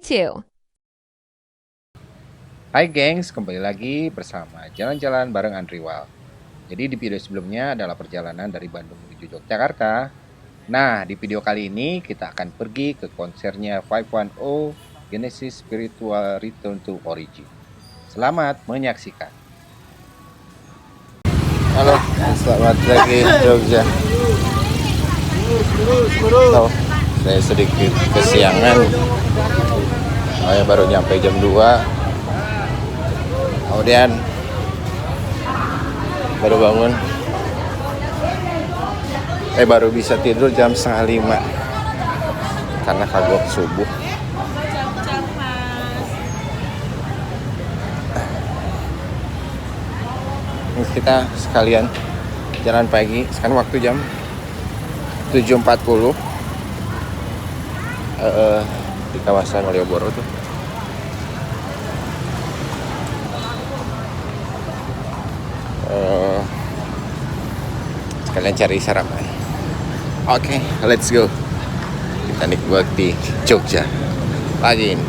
too. Hai gengs, kembali lagi bersama Jalan-Jalan bareng Andriwal. Jadi di video sebelumnya adalah perjalanan dari Bandung menuju Yogyakarta. Nah, di video kali ini kita akan pergi ke konsernya 510 Genesis Spiritual Return to Origin. Selamat menyaksikan. Halo, selamat pagi Jogja. So, saya sedikit kesiangan. Saya baru nyampe jam 2. Kemudian baru bangun. Baru bisa tidur jam 4:30 karena kagok subuh. Ini kita sekalian jalan pagi. Sekarang waktu jam 7.40 di kawasan Malioboro tuh. Sekalian cari sarapan. Oke, let's go. Kita nikmati Jogja pagi ini.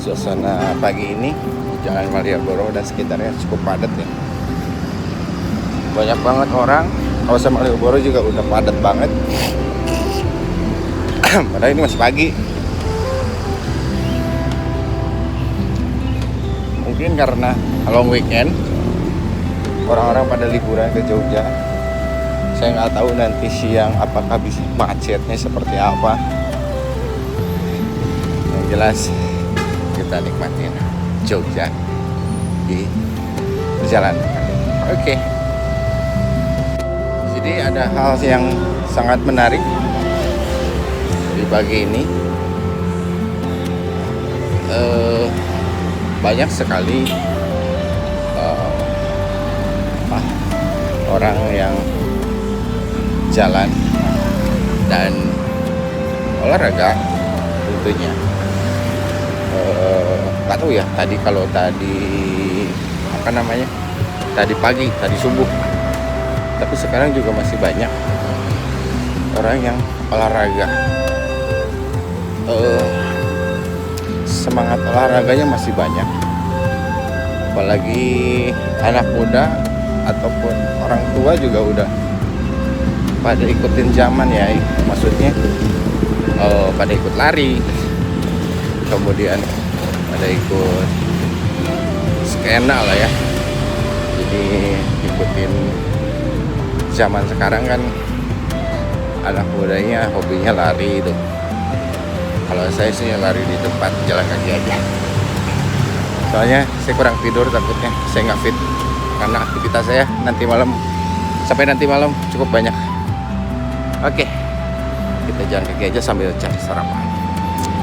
Suasana pagi ini Jalan Malioboro dan sekitarnya cukup padat ya. Banyak banget orang. Kawasan Malioboro juga udah padat banget. Padahal ini masih pagi. Mungkin karena long weekend, orang-orang pada liburan ke Jogja. Saya nggak tahu nanti siang apakah bisa macetnya seperti apa. Yang jelas kita nikmatin Jogja di perjalanan. Oke. Jadi ada hal yang sangat menarik di pagi ini. Banyak sekali orang yang jalan dan olahraga tentunya. Nggak tahu ya tadi tadi pagi, tadi subuh, tapi sekarang juga masih banyak orang yang olahraga. Semangat olahraganya masih banyak, apalagi anak muda ataupun orang tua juga udah pada ikutin zaman ya, maksudnya pada ikut lari, kemudian pada ikut skena lah ya. Jadi ikutin zaman sekarang kan, anak mudanya hobinya lari itu. Kalau saya sih lari di tempat jalan kaki aja. Soalnya saya kurang tidur, takutnya saya nggak fit karena aktivitas saya sampai nanti malam cukup banyak. Oke, kita jalan kaki aja sambil cari sarapan.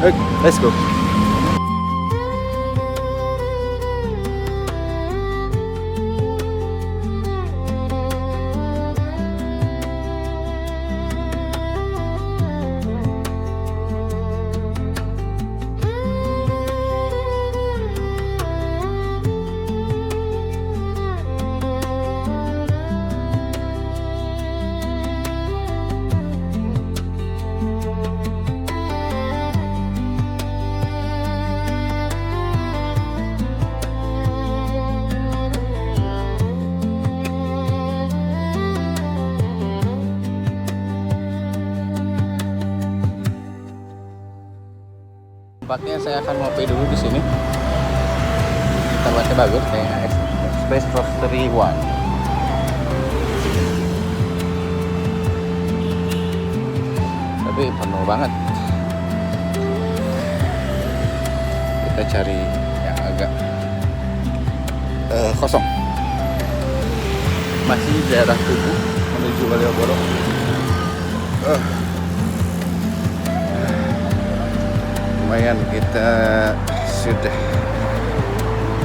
Oke, let's go. Tempatnya saya akan ngopi dulu di sini. Tempatnya bagus kayak Space Roastery One. Tapi penuh banget. Kita cari yang agak kosong. Masih di daerah Tugu menuju Malioboro. Lumayan, kita sudah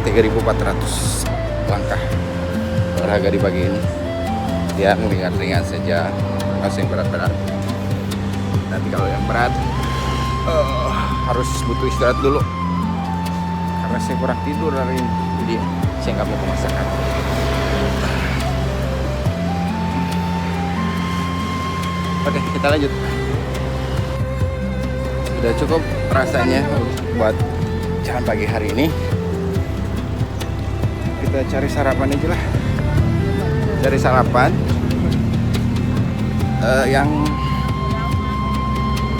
3.400 langkah olahraga di pagi ini. Yang ringan-ringan saja, masih yang berat-berat. Nanti kalau yang berat harus butuh istirahat dulu karena saya kurang tidur hari ini, jadi saya nggak mau memaksakan. Oke, kita lanjut. Udah cukup rasanya buat jalan pagi hari ini. Kita cari sarapan aja lah. Cari sarapan yang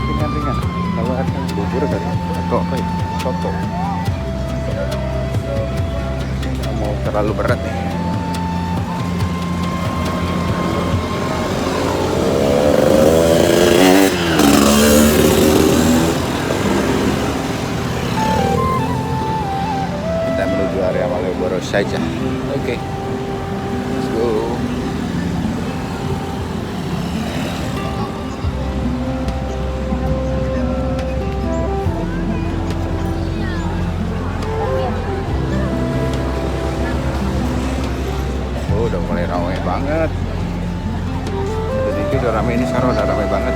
ringan-ringan. Kalau ada bubur tadi atau apa ya? Soto. Nggak mau terlalu berat nih. Kita menuju area Malioboro saja. Oke. Let's go. Udah mulai ramai banget. Jadi udah ramai, ini sekarang udah ramai banget.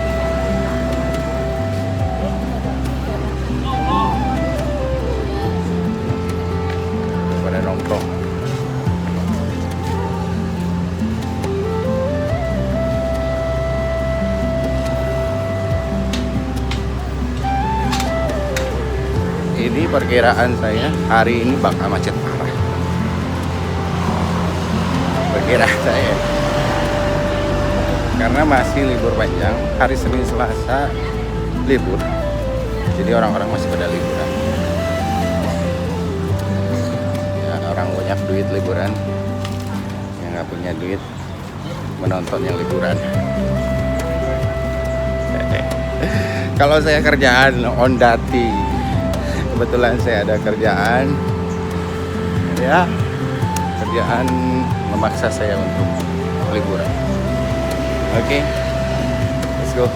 Pada nongkrong. Ini perkiraan saya hari ini bakal macet parah. Perkiraan saya, karena masih libur panjang, hari Senin Selasa libur, jadi orang-orang masih pada liburan ya. Orang banyak duit liburan, yang nggak punya duit menonton yang liburan. Kalau saya kerjaan on dati, kebetulan saya ada kerjaan ya, kerjaan memaksa saya untuk liburan. Oke, let's go.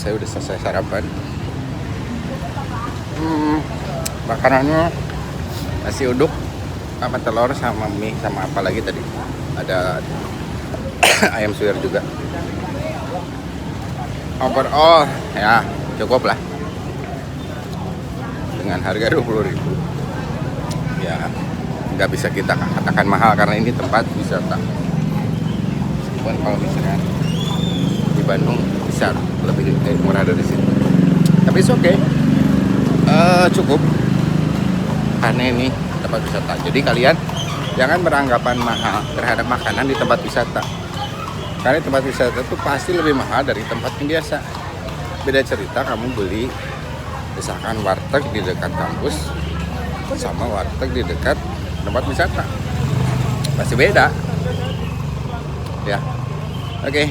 Saya udah selesai sarapan. Makanannya nasi uduk sama telur sama mie sama apa lagi tadi, ada ayam suwir juga. Overall ya cukup lah, dengan harga 20.000 ya. Nggak bisa kita katakan mahal karena ini tempat wisata. Meskipun kalau misalnya di Bandung bisa lebih murah dari sini, tapi it's okay. Cukup karena ini tempat wisata. Jadi kalian jangan beranggapan mahal terhadap makanan di tempat wisata, karena tempat wisata itu pasti lebih mahal dari tempat yang biasa. Beda cerita kamu beli misalkan warteg di dekat kampus sama warteg di dekat tempat wisata, pasti beda ya. Oke,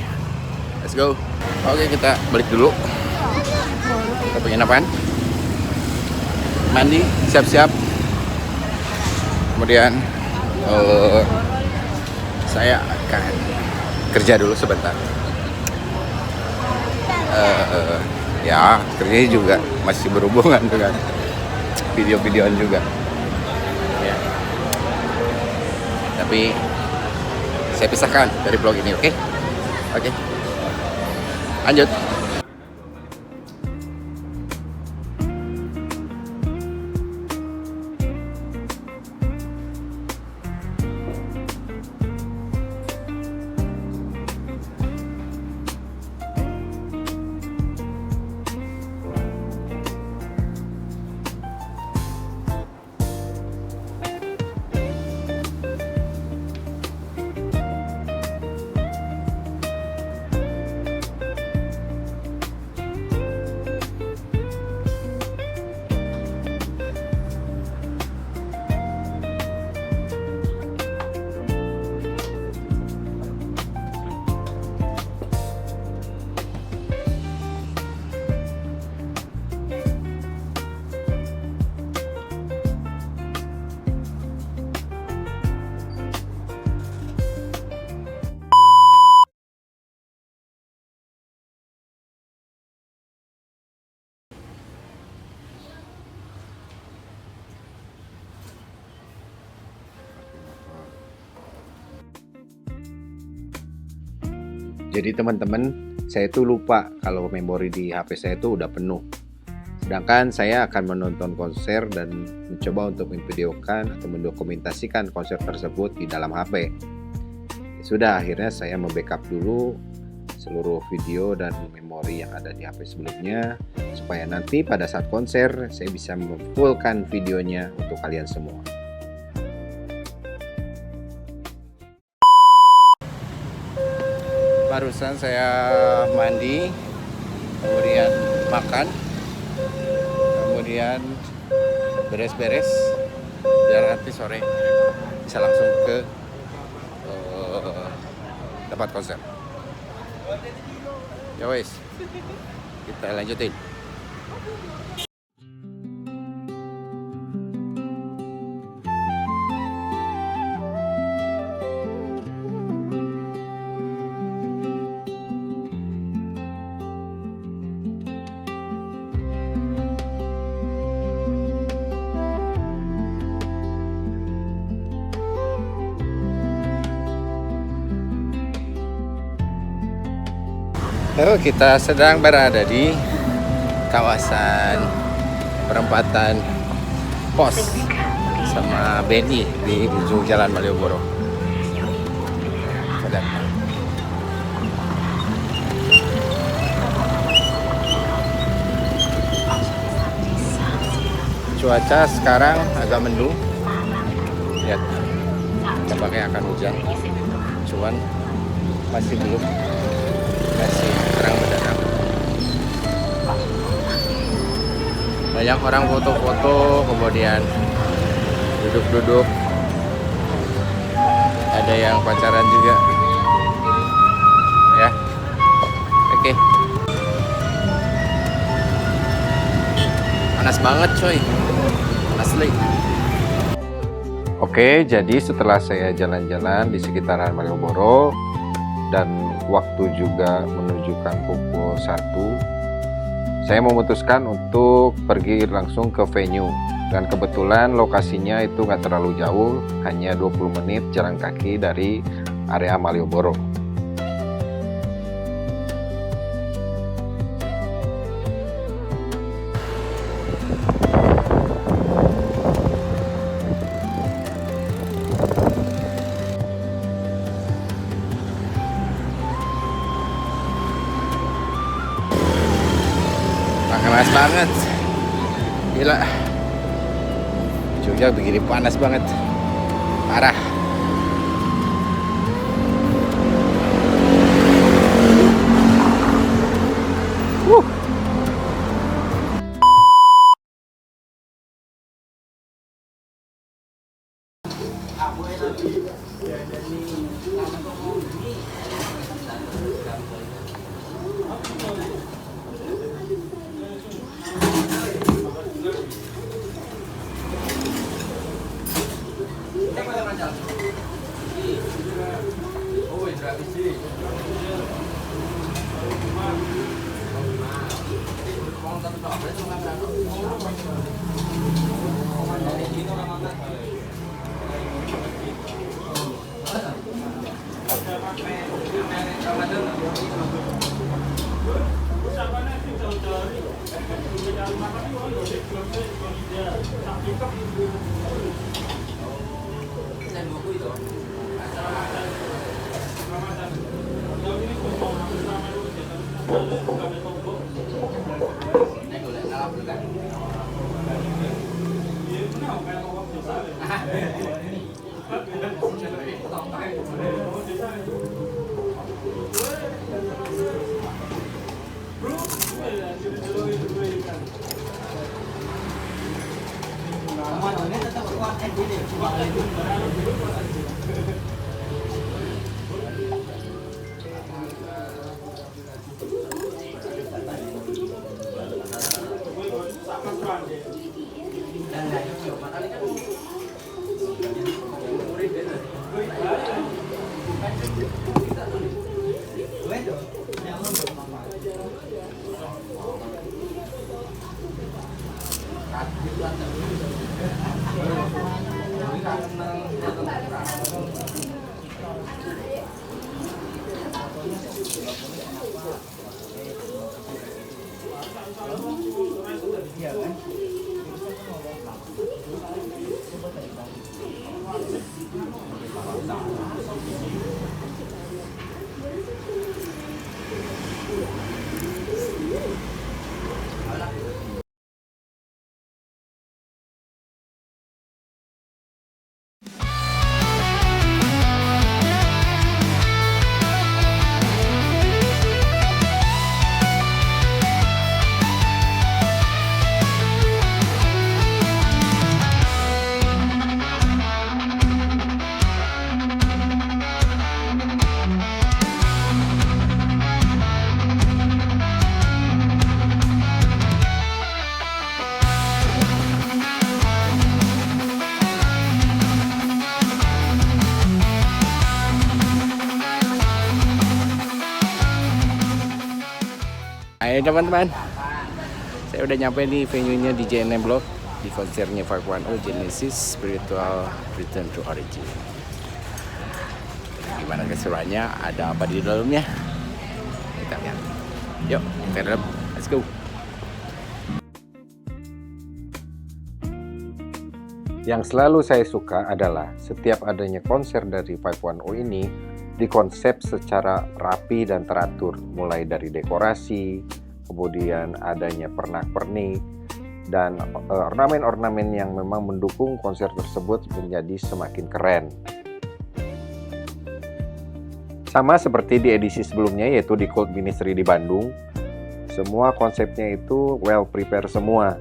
let's go. Oke, kita balik dulu ke penginapan, mandi, siap-siap. Kemudian saya akan kerja dulu sebentar. Ya, kerjanya juga masih berhubungan dengan video-videoan juga ya. Tapi saya pisahkan dari vlog ini, oke? Oke. Lanjut. Jadi teman-teman, saya tuh lupa kalau memori di HP saya tuh udah penuh. Sedangkan saya akan menonton konser dan mencoba untuk memvideokan atau mendokumentasikan konser tersebut di dalam HP. Sudah, akhirnya saya membackup dulu seluruh video dan memori yang ada di HP sebelumnya, supaya nanti pada saat konser saya bisa memfullkan videonya untuk kalian semua. Barusan saya mandi, kemudian makan, kemudian beres-beres biar nanti sore bisa langsung ke tempat konser. Ya wes, kita lanjutin. Kita sedang berada di kawasan perempatan Pos sama BNI di ujung Jalan Malioboro. Cuaca sekarang agak mendung. Lihat, tampaknya akan hujan. Cuman masih terang mendadak. Banyak orang foto-foto, kemudian duduk-duduk. Ada yang pacaran juga. Ya. Oke. Panas banget, coy. Asli. Oke, jadi setelah saya jalan-jalan di sekitaran Malioboro dan waktu juga menunjukkan pukul 1, saya memutuskan untuk pergi langsung ke venue. Dan kebetulan lokasinya itu nggak terlalu jauh, hanya 20 menit jalan kaki dari area Malioboro. Panas banget, gila. Jogja begini panas banget, parah. Hai teman-teman, saya udah nyampe di venue-nya di JNM Block di konsernya 510 Genesis Spiritual Return to Origin. Gimana keseruannya? Ada apa di dalamnya? Kita lihat. Yuk, kita dalam. Let's go. Yang selalu saya suka adalah setiap adanya konser dari 510 ini dikonsep secara rapi dan teratur, mulai dari dekorasi, kemudian adanya pernak-pernik, dan ornamen-ornamen yang memang mendukung konser tersebut menjadi semakin keren. Sama seperti di edisi sebelumnya, yaitu di Cult Ministry di Bandung, semua konsepnya itu well prepare semua.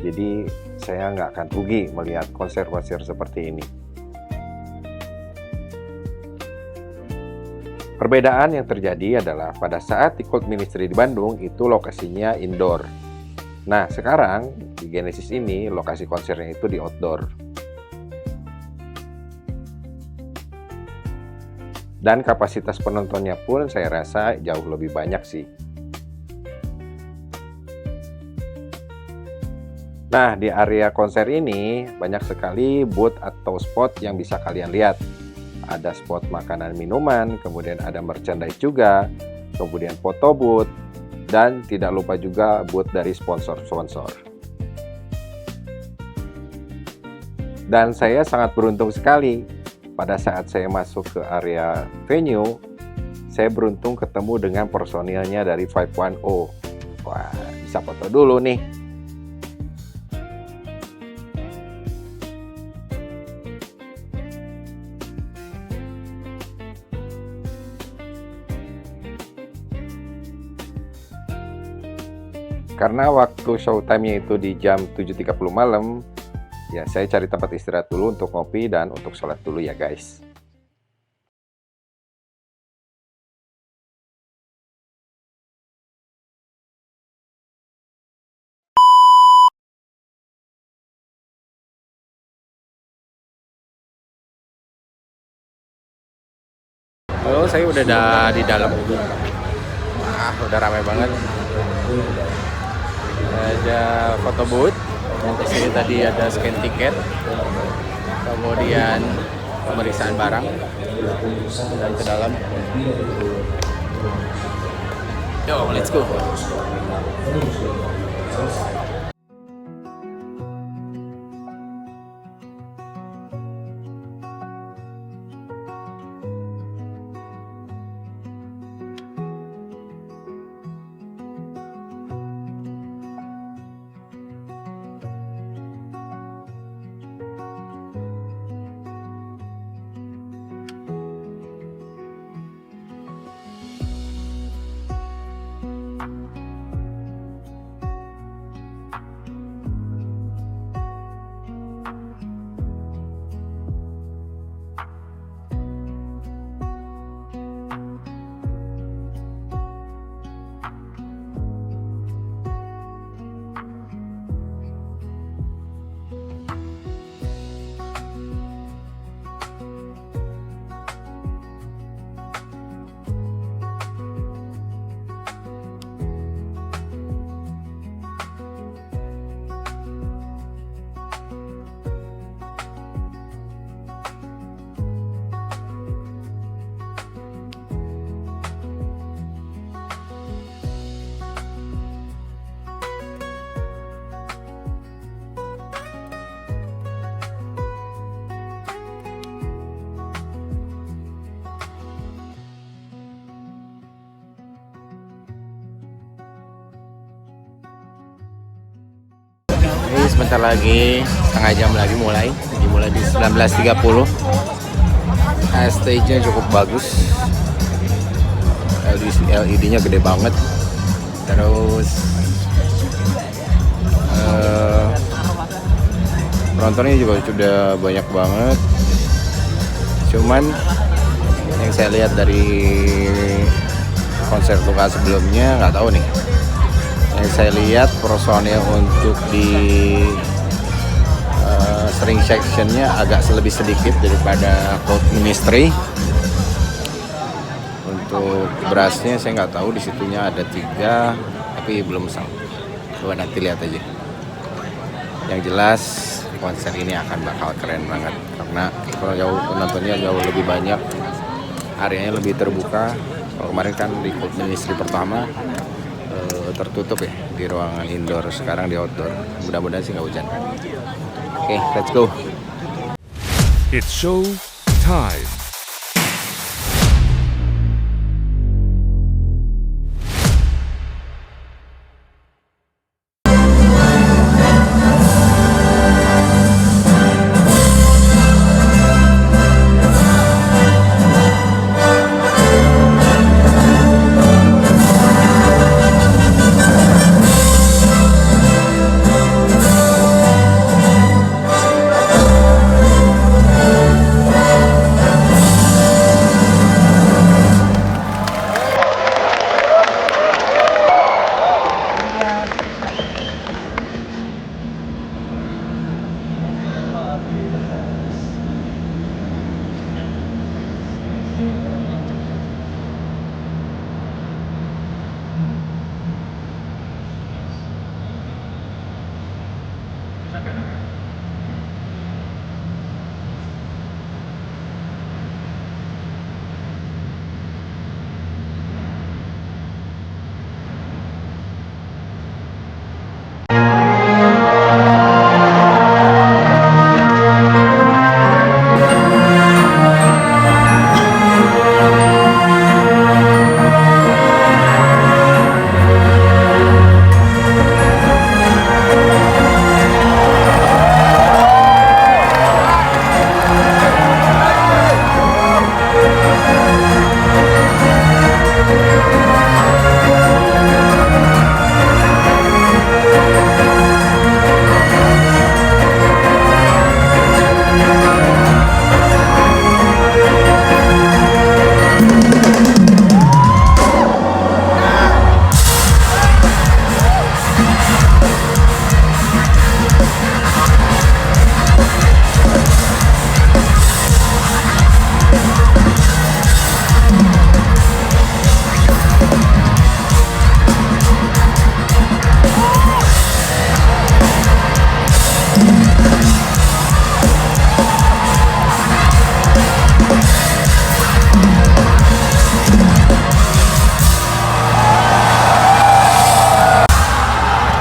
Jadi saya nggak akan rugi melihat konser-konser seperti ini. Perbedaan yang terjadi adalah pada saat di Cult Ministry di Bandung itu lokasinya indoor. Nah sekarang di Genesis ini lokasi konsernya itu di outdoor. Dan kapasitas penontonnya pun saya rasa jauh lebih banyak sih. Nah, di area konser ini banyak sekali booth atau spot yang bisa kalian lihat. Ada spot makanan minuman, kemudian ada merchandise juga, kemudian foto booth, dan tidak lupa juga booth dari sponsor-sponsor. Dan saya sangat beruntung sekali pada saat saya masuk ke area venue, saya beruntung ketemu dengan personilnya dari 510. Wah, bisa foto dulu nih. Karena waktu showtime-nya itu di jam 7.30 malam, ya saya cari tempat istirahat dulu untuk ngopi dan untuk sholat dulu ya guys. Halo, saya udah di dalam. Wah, udah ramai banget. Ada foto booth. Di sini tadi ada scan tiket. Kemudian pemeriksaan barang dan ke dalam. Yo, let's go. Ini sebentar lagi, setengah jam lagi dimulai di 19.30. Stage-nya cukup bagus, LED-nya gede banget, terus penontonnya juga sudah banyak banget. Cuman yang saya lihat dari konser Luka sebelumnya, nggak tahu nih, yang saya lihat personil untuk di string section-nya agak lebih sedikit daripada Cult Ministry. Untuk berasnya saya nggak tahu, di situnya ada 3 tapi belum pesan. Coba nanti lihat aja. Yang jelas konser ini akan bakal keren banget karena kalau jauh penontonnya jauh lebih banyak, areanya lebih terbuka. Kalau kemarin kan di Ministry pertama tertutup ya di ruangan indoor, sekarang di outdoor. Mudah-mudahan sih nggak hujan. Oke, let's go. It's show time.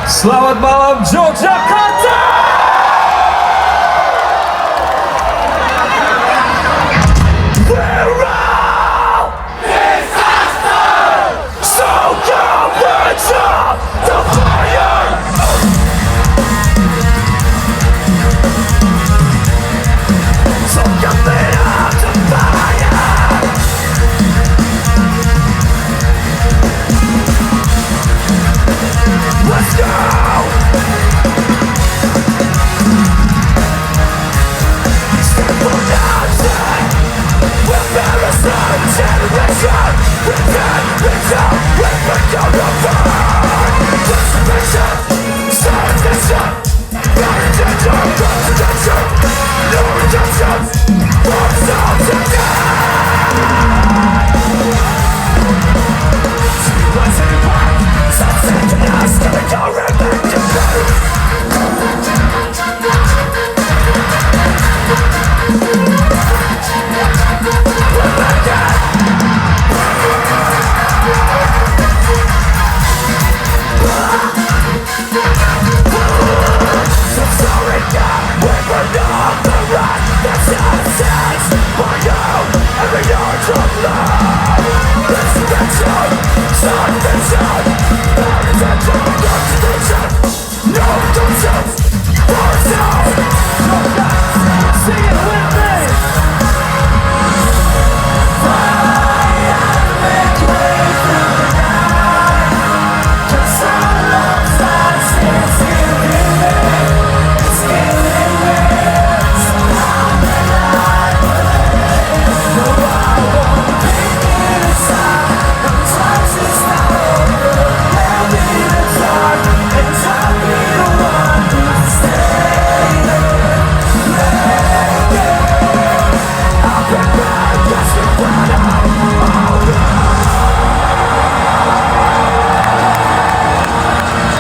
Selamat malam Yogyakarta! We're all disaster! So come with the fire! So come with the fire! Let's go! Step on outside. We're parasite generation. We're dead, we're down, we're back on the fire. Conservation, starvation, not attention, contradiction, no redemption.